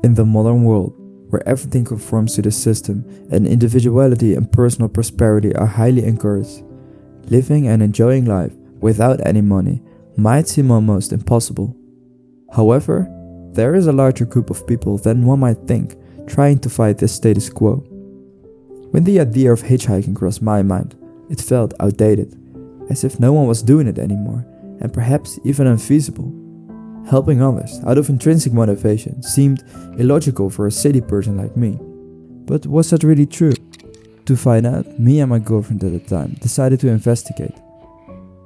In the modern world, where everything conforms to the system and individuality and personal prosperity are highly encouraged, living and enjoying life without any money might seem almost impossible. However, there is a larger group of people than one might think trying to fight this status quo. When the idea of hitchhiking crossed my mind, it felt outdated, as if no one was doing it anymore, and perhaps even unfeasible. Helping others out of intrinsic motivation seemed illogical for a city person like me. But was that really true? To find out, me and my girlfriend at the time decided to investigate.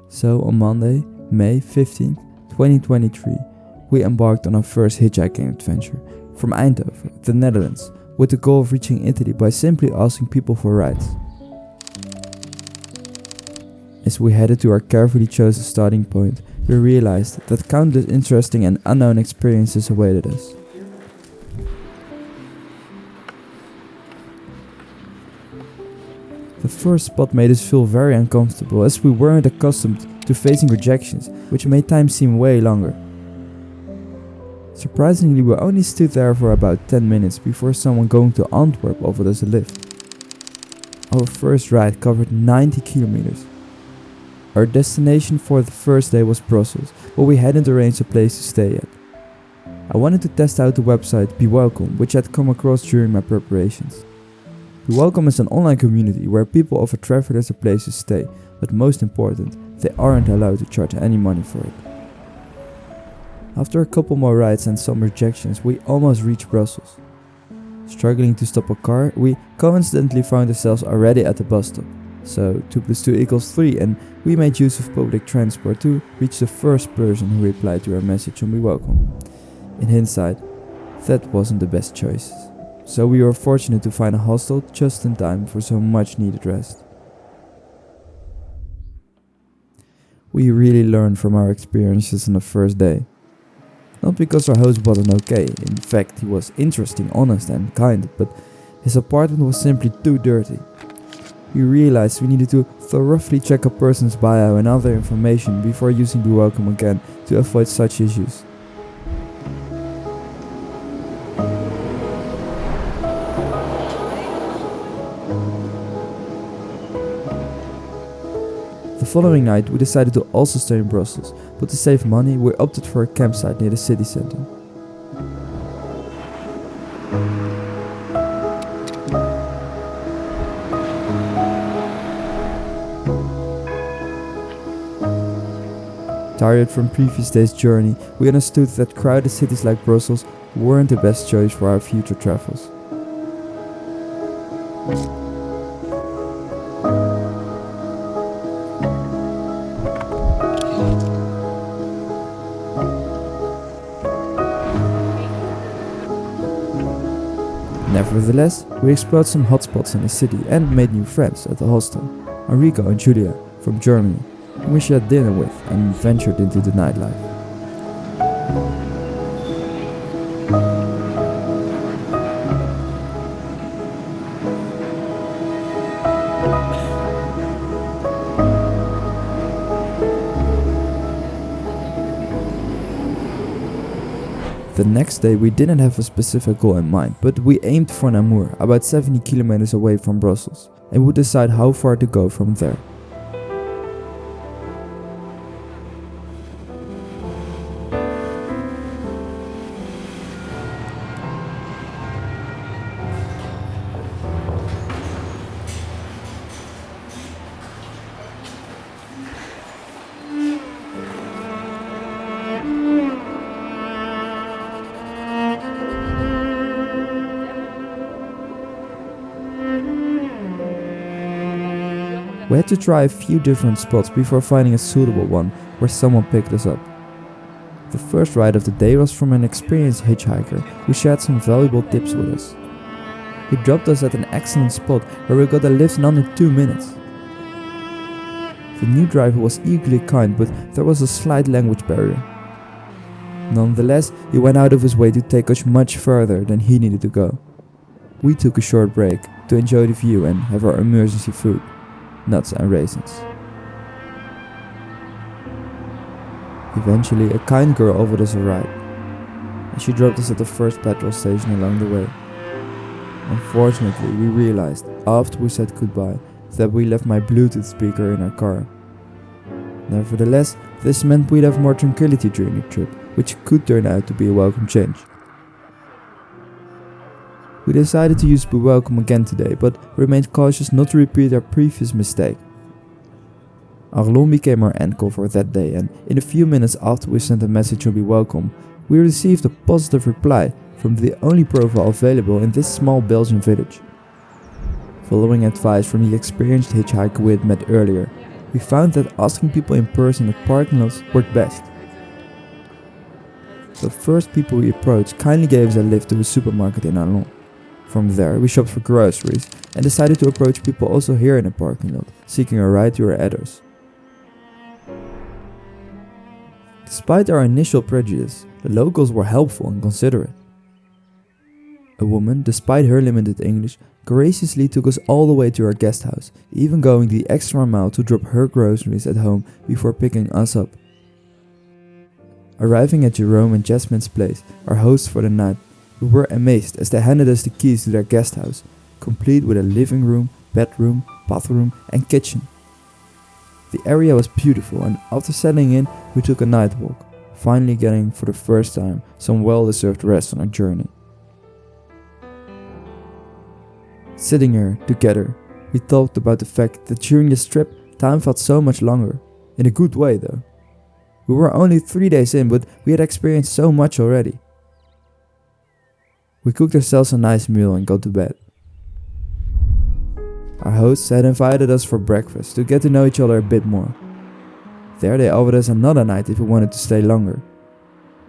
So on Monday, May 15th, 2023, we embarked on our first hitchhiking adventure from Eindhoven, the Netherlands, with the goal of reaching Italy by simply asking people for rides. As we headed to our carefully chosen starting point, we realized that countless interesting and unknown experiences awaited us. The first spot made us feel very uncomfortable as we weren't accustomed to facing rejections, which made time seem way longer. Surprisingly, we only stood there for about 10 minutes before someone going to Antwerp offered us a lift. Our first ride covered 90 kilometers. Our destination for the first day was Brussels, but we hadn't arranged a place to stay yet. I wanted to test out the website Be Welcome, which I'd come across during my preparations. Be Welcome is an online community where people offer travelers a place to stay, but most important, they aren't allowed to charge any money for it. After a couple more rides and some rejections, we almost reached Brussels. Struggling to stop a car, we coincidentally found ourselves already at the bus stop. So 2 + 2 = 3, and we made use of public transport to reach the first person who replied to our message on Be Welcome. In hindsight, that wasn't the best choice. So we were fortunate to find a hostel just in time for some much needed rest. We really learned from our experiences on the first day. Not because our host wasn't okay, in fact he was interesting, honest and kind, but his apartment was simply too dirty. We realized we needed to thoroughly check a person's bio and other information before using Be Welcome again to avoid such issues. The following night we decided to also stay in Brussels, but to save money we opted for a campsite near the city center. Tired from previous day's journey, we understood that crowded cities like Brussels weren't the best choice for our future travels. Nevertheless, we explored some hotspots in the city and made new friends at the hostel, Enrico and Julia from Germany, whom we shared dinner with and ventured into the nightlife. The next day we didn't have a specific goal in mind, but we aimed for Namur, about 70 kilometers away from Brussels, and would decide how far to go from there. We had to try a few different spots before finding a suitable one where someone picked us up. The first ride of the day was from an experienced hitchhiker who shared some valuable tips with us. He dropped us at an excellent spot where we got a lift in under 2 minutes. The new driver was equally kind, but there was a slight language barrier. Nonetheless, he went out of his way to take us much further than he needed to go. We took a short break to enjoy the view and have our emergency food, nuts and raisins. Eventually, a kind girl offered us a ride. and she dropped us at the first petrol station along the way. Unfortunately, we realized, after we said goodbye, that we left my Bluetooth speaker in our car. Nevertheless, this meant we'd have more tranquility during the trip, which could turn out to be a welcome change. We decided to use Be Welcome again today, but remained cautious not to repeat our previous mistake. Arlon became our anchor for that day, and in a few minutes after we sent a message on Be Welcome, we received a positive reply from the only profile available in this small Belgian village. Following advice from the experienced hitchhiker we had met earlier, we found that asking people in person at parking lots worked best. The first people we approached kindly gave us a lift to a supermarket in Arlon. From there, we shopped for groceries and decided to approach people also here in the parking lot, seeking a ride to our address. Despite our initial prejudice, the locals were helpful and considerate. A woman, despite her limited English, graciously took us all the way to our guest house, even going the extra mile to drop her groceries at home before picking us up. Arriving at Jerome and Jasmine's place, our hosts for the night, we were amazed as they handed us the keys to their guest house, complete with a living room, bedroom, bathroom and kitchen. The area was beautiful, and after settling in, we took a night walk, finally getting for the first time some well-deserved rest on our journey. Sitting here together, we talked about the fact that during this trip, time felt so much longer, in a good way though. We were only 3 days in, but we had experienced so much already. We cooked ourselves a nice meal and got to bed. Our hosts had invited us for breakfast to get to know each other a bit more. There they offered us another night if we wanted to stay longer.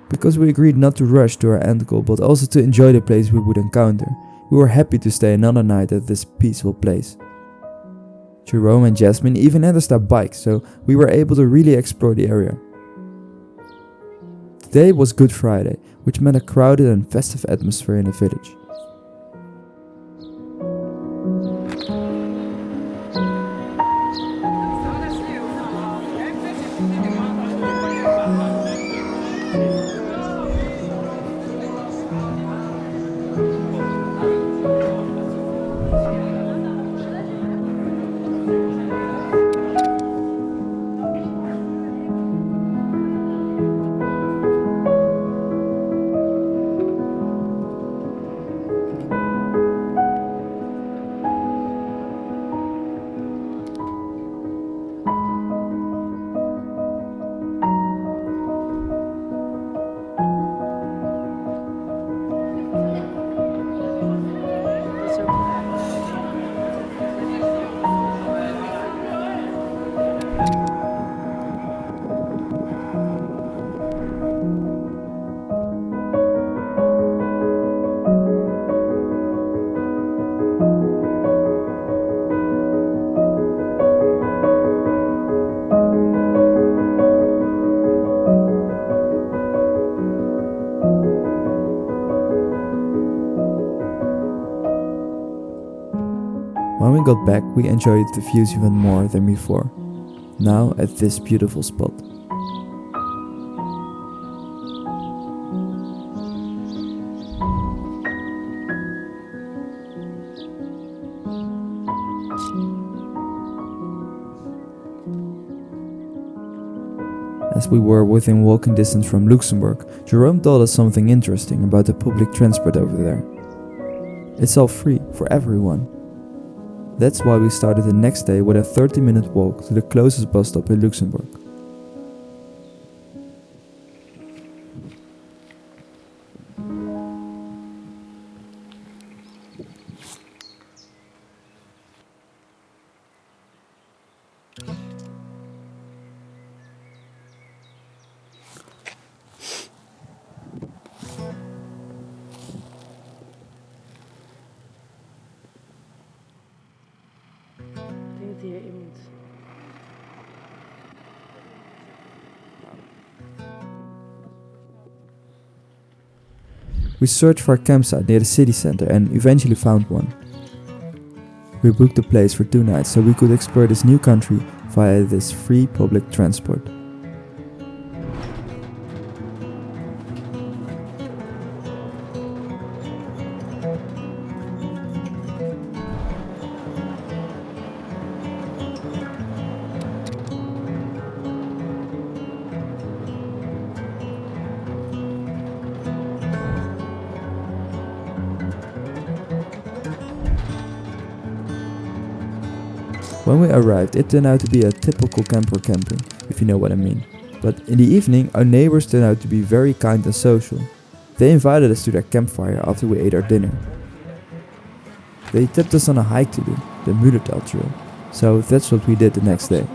Because we agreed not to rush to our end goal but also to enjoy the place we would encounter, we were happy to stay another night at this peaceful place. Jerome and Jasmine even had us their bikes, so we were able to really explore the area. Today was Good Friday, which meant a crowded and festive atmosphere in the village. When we got back, we enjoyed the views even more than before, now at this beautiful spot. As we were within walking distance from Luxembourg, Jerome told us something interesting about the public transport over there. It's all free for everyone. That's why we started the next day with a 30-minute walk to the closest bus stop in Luxembourg. Hier iemand. We searched for a campsite near the city center and eventually found one. We booked a place for 2 nights so we could explore this new country via this free public transport. When we arrived, it turned out to be a typical camper camping, if you know what I mean. But in the evening, our neighbors turned out to be very kind and social. They invited us to their campfire after we ate our dinner. They tipped us on a hike to do, the Mullertal Trail, so that's what we did the next day.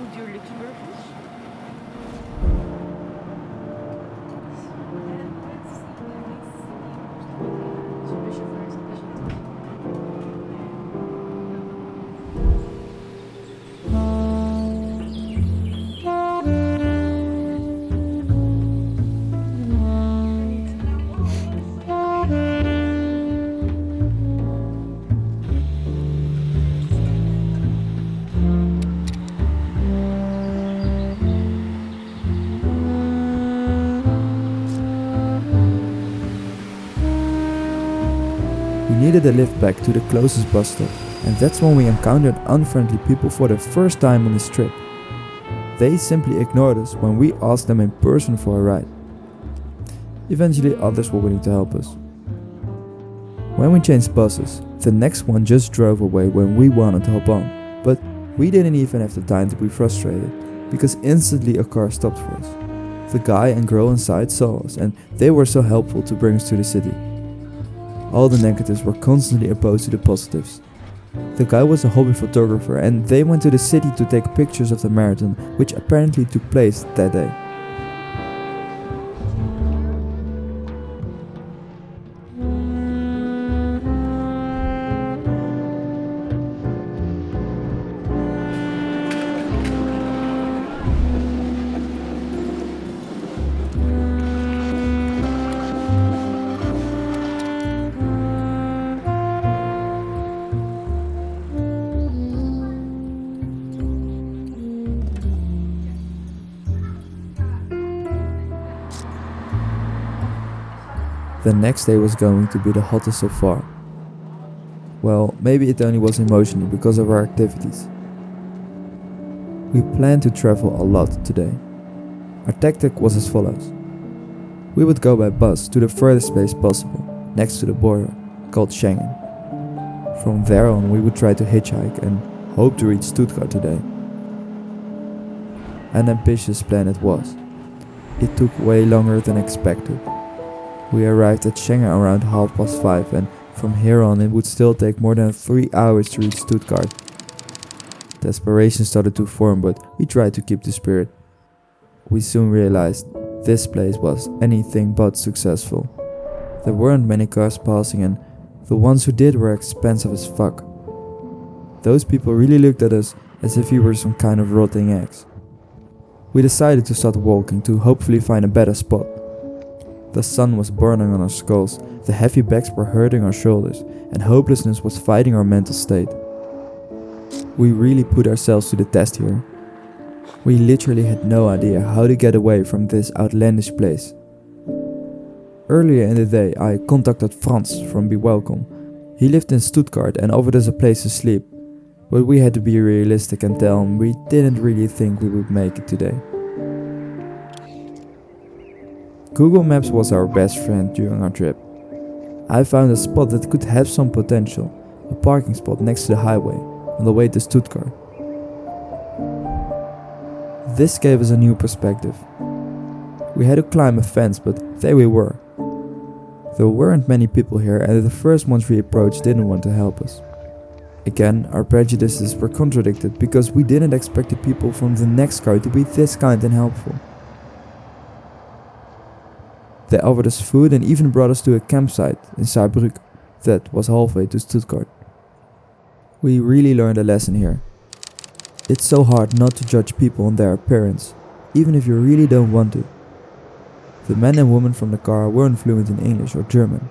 We needed a lift back to the closest bus stop, and that's when we encountered unfriendly people for the first time on this trip. They simply ignored us when we asked them in person for a ride. Eventually others were willing to help us. When we changed buses, the next one just drove away when we wanted to hop on, but we didn't even have the time to be frustrated, because instantly a car stopped for us. The guy and girl inside saw us, and they were so helpful to bring us to the city. All the negatives were constantly opposed to the positives. The guy was a hobby photographer, and they went to the city to take pictures of the marathon, which apparently took place that day. The next day was going to be the hottest so far. Well, maybe it only was emotionally because of our activities. We planned to travel a lot today. Our tactic was as follows. We would go by bus to the furthest place possible, next to the border, called Schengen. From there on we would try to hitchhike and hope to reach Stuttgart today. An ambitious plan it was. It took way longer than expected. We arrived at Schengen around 5:30, and from here on it would still take more than 3 hours to reach Stuttgart. Desperation started to form, but we tried to keep the spirit. We soon realized this place was anything but successful. There weren't many cars passing, and the ones who did were expensive as fuck. Those people really looked at us as if we were some kind of rotting eggs. We decided to start walking to hopefully find a better spot. The sun was burning on our skulls, the heavy bags were hurting our shoulders, and hopelessness was fighting our mental state. We really put ourselves to the test here. We literally had no idea how to get away from this outlandish place. Earlier in the day I contacted Franz from Be Welcome. He lived in Stuttgart and offered us a place to sleep, but we had to be realistic and tell him we didn't really think we would make it today. Google Maps was our best friend during our trip. I found a spot that could have some potential, a parking spot next to the highway, on the way to Stuttgart. This gave us a new perspective. We had to climb a fence, but there we were. There weren't many people here, and the first ones we approached didn't want to help us. Again, our prejudices were contradicted because we didn't expect the people from the next car to be this kind and helpful. They offered us food and even brought us to a campsite in Saarbrücken that was halfway to Stuttgart. We really learned a lesson here. It's so hard not to judge people on their appearance, even if you really don't want to. The men and women from the car weren't fluent in English or German.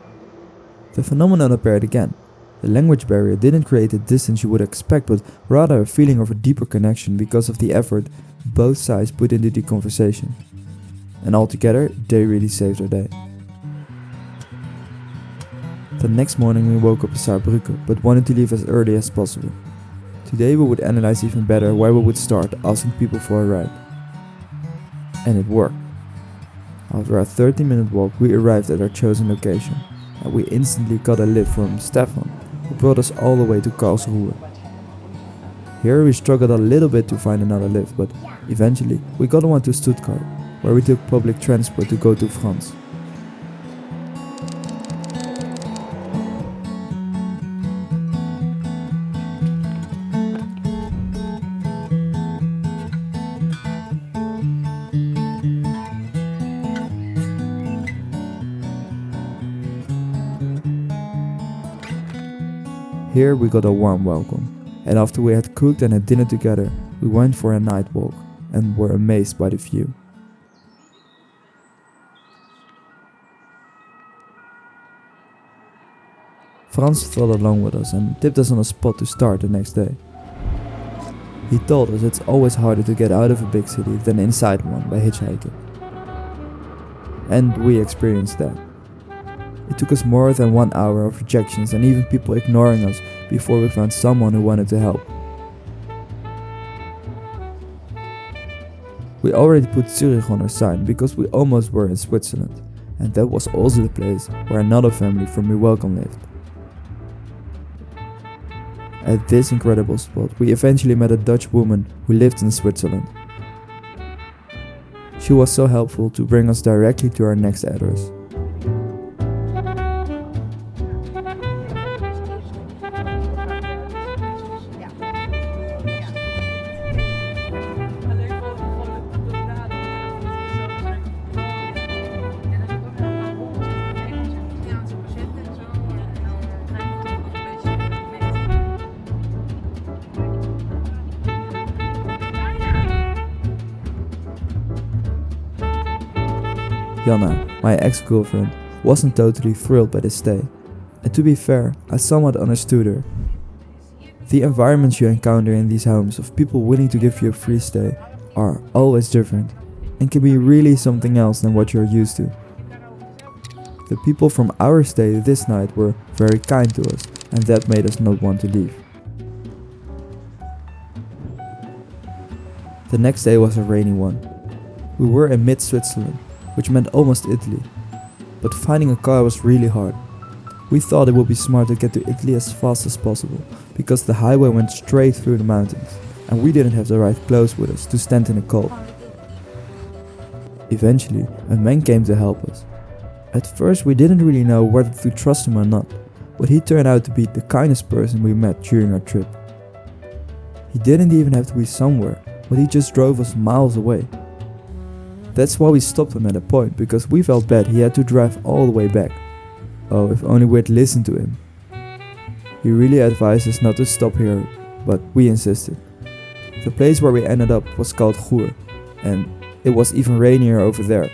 The phenomenon appeared again. The language barrier didn't create the distance you would expect, but rather a feeling of a deeper connection because of the effort both sides put into the conversation. And altogether, they really saved our day. The next morning we woke up in Saarbrücken, but wanted to leave as early as possible. Today we would analyze even better where we would start asking people for a ride. And it worked. After a 30-minute walk we arrived at our chosen location, and we instantly got a lift from Stefan, who brought us all the way to Karlsruhe. Here we struggled a little bit to find another lift, but eventually we got one to Stuttgart, where we took public transport to go to France. Here we got a warm welcome, and after we had cooked and had dinner together, we went for a night walk and were amazed by the view. Frans followed along with us and tipped us on a spot to start the next day. He told us it's always harder to get out of a big city than inside one by hitchhiking. And we experienced that. It took us more than 1 hour of rejections and even people ignoring us before we found someone who wanted to help. We already put Zurich on our sign because we almost were in Switzerland, and that was also the place where another family from We Welcome lived. At this incredible spot, we eventually met a Dutch woman who lived in Switzerland. She was so helpful to bring us directly to our next address. Jana, my ex-girlfriend, wasn't totally thrilled by this stay, and to be fair, I somewhat understood her. The environments you encounter in these homes of people willing to give you a free stay are always different, and can be really something else than what you're used to. The people from our stay this night were very kind to us, and that made us not want to leave. The next day was a rainy one. We were in mid-Switzerland, which meant almost Italy, but finding a car was really hard. We thought it would be smart to get to Italy as fast as possible, because the highway went straight through the mountains, and we didn't have the right clothes with us to stand in the cold. Eventually, a man came to help us. At first we didn't really know whether to trust him or not, but he turned out to be the kindest person we met during our trip. He didn't even have to be somewhere, but he just drove us miles away. That's why we stopped him at a point, because we felt bad he had to drive all the way back. Oh, if only we'd listened to him. He really advised us not to stop here, but we insisted. The place where we ended up was called Goer, and it was even rainier over there.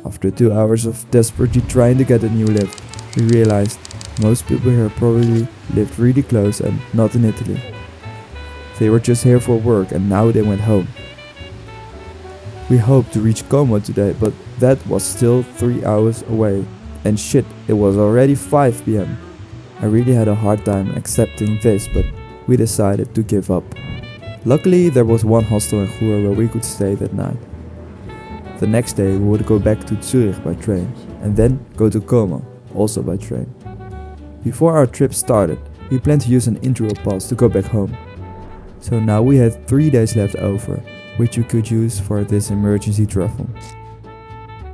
After 2 hours of desperately trying to get a new lift, we realized most people here probably lived really close and not in Italy. They were just here for work and now they went home. We hoped to reach Como today, but that was still 3 hours away. And shit, it was already 5 PM. I really had a hard time accepting this, but we decided to give up. Luckily, there was one hostel in Goer where we could stay that night. The next day we would go back to Zurich by train, and then go to Como, also by train. Before our trip started, we planned to use an intro pass to go back home. So now we had 3 days left over, which we could use for this emergency travel.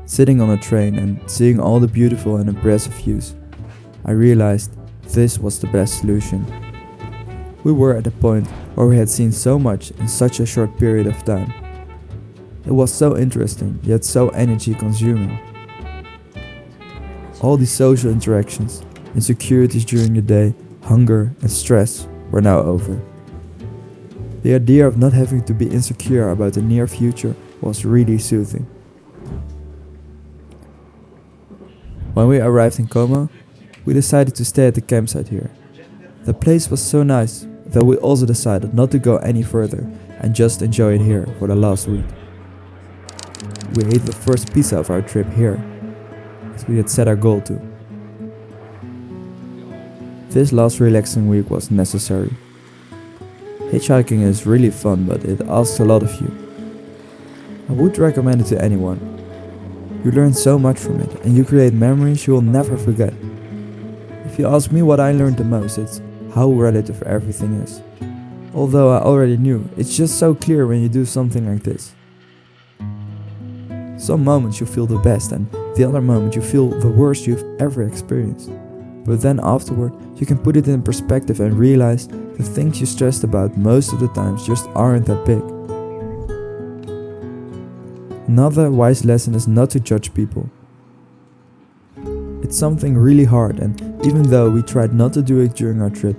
Sitting on a train and seeing all the beautiful and impressive views, I realized this was the best solution. We were at a point where we had seen so much in such a short period of time. It was so interesting, yet so energy consuming. All these social interactions, insecurities during the day, hunger and stress were now over. The idea of not having to be insecure about the near future was really soothing. When we arrived in Como, we decided to stay at the campsite here. The place was so nice that we also decided not to go any further and just enjoy it here for the last week. We ate the first pizza of our trip here, as we had set our goal to. This last relaxing week was necessary. Hitchhiking is really fun, but it asks a lot of you. I would recommend it to anyone. You learn so much from it, and you create memories you will never forget. If you ask me what I learned the most, it's how relative everything is. Although I already knew, it's just so clear when you do something like this. Some moments you feel the best and the other moment you feel the worst you've ever experienced. But then afterward, you can put it in perspective and realize the things you stressed about most of the times just aren't that big. Another wise lesson is not to judge people. It's something really hard, and even though we tried not to do it during our trip,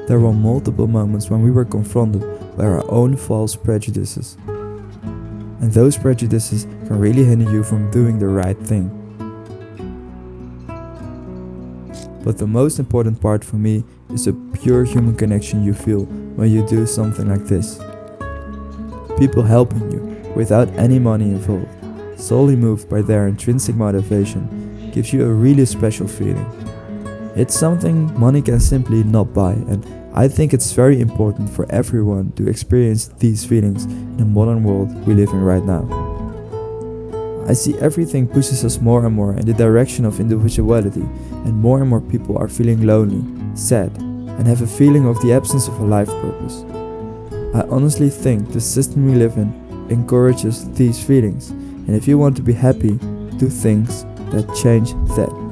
there were multiple moments when we were confronted by our own false prejudices. And those prejudices can really hinder you from doing the right thing. But the most important part for me is the pure human connection you feel when you do something like this. People helping you without any money involved, solely moved by their intrinsic motivation, gives you a really special feeling. It's something money can simply not buy, and I think it's very important for everyone to experience these feelings in the modern world we live in right now. I see everything pushes us more and more in the direction of individuality, and more people are feeling lonely, sad, and have a feeling of the absence of a life purpose. I honestly think the system we live in encourages these feelings, and if you want to be happy, do things that change that.